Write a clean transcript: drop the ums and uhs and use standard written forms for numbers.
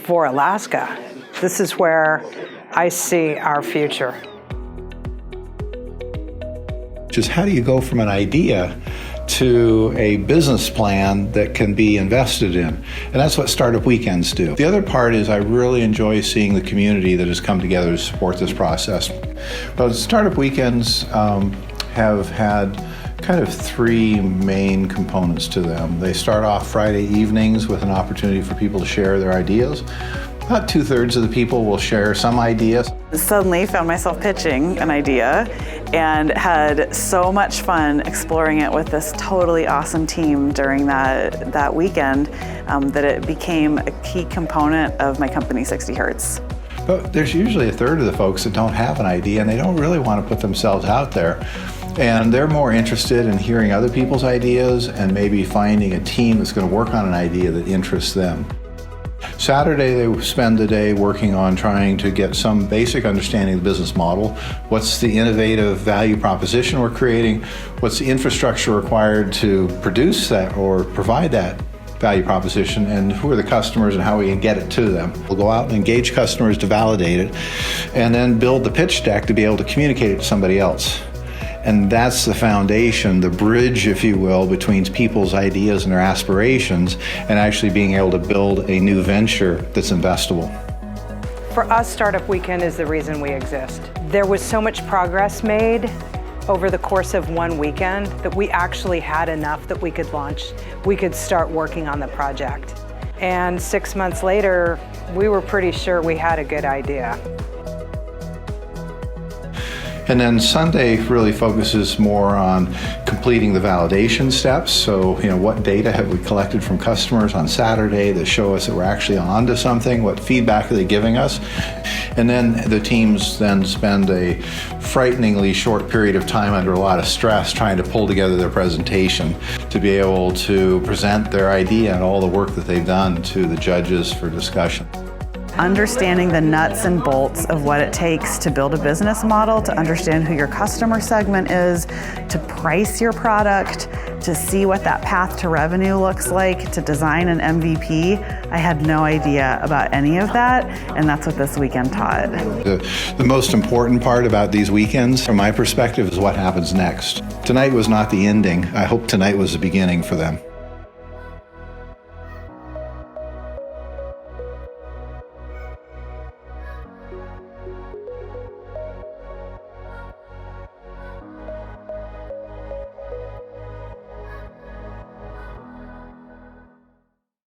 for Alaska. This is where I see our future. Just how do you go from an idea to a business plan that can be invested in? And that's what Startup Weekends do. The other part is I really enjoy seeing the community that has come together to support this process. Well, Startup Weekends have had kind of three main components to them. They start off Friday evenings with an opportunity for people to share their ideas. About 2/3 of the people will share some ideas. Suddenly found myself pitching an idea and had so much fun exploring it with this totally awesome team during that weekend that it became a key component of my company, 60 Hertz. But there's usually 1/3 of the folks that don't have an idea and they don't really want to put themselves out there. And they're more interested in hearing other people's ideas and maybe finding a team that's going to work on an idea that interests them. Saturday, they spend the day working on trying to get some basic understanding of the business model. What's the innovative value proposition we're creating? What's the infrastructure required to produce that or provide that value proposition? And who are the customers and how we can get it to them? We'll go out and engage customers to validate it and then build the pitch deck to be able to communicate it to somebody else. And that's the foundation, the bridge, if you will, between people's ideas and their aspirations and actually being able to build a new venture that's investable. For us, Startup Weekend is the reason we exist. There was so much progress made over the course of one weekend that we actually had enough that we could launch. We could start working on the project. And 6 months later, we were pretty sure we had a good idea. And then Sunday really focuses more on completing the validation steps. So, what data have we collected from customers on Saturday that show us that we're actually onto something? What feedback are they giving us? And then the teams then spend a frighteningly short period of time under a lot of stress trying to pull together their presentation to be able to present their idea and all the work that they've done to the judges for discussion. Understanding the nuts and bolts of what it takes to build a business model, to understand who your customer segment is, to price your product, to see what that path to revenue looks like, to design an MVP. I had no idea about any of that, and that's what this weekend taught. The most important part about these weekends, from my perspective, is what happens next. Tonight was not the ending. I hope tonight was the beginning for them.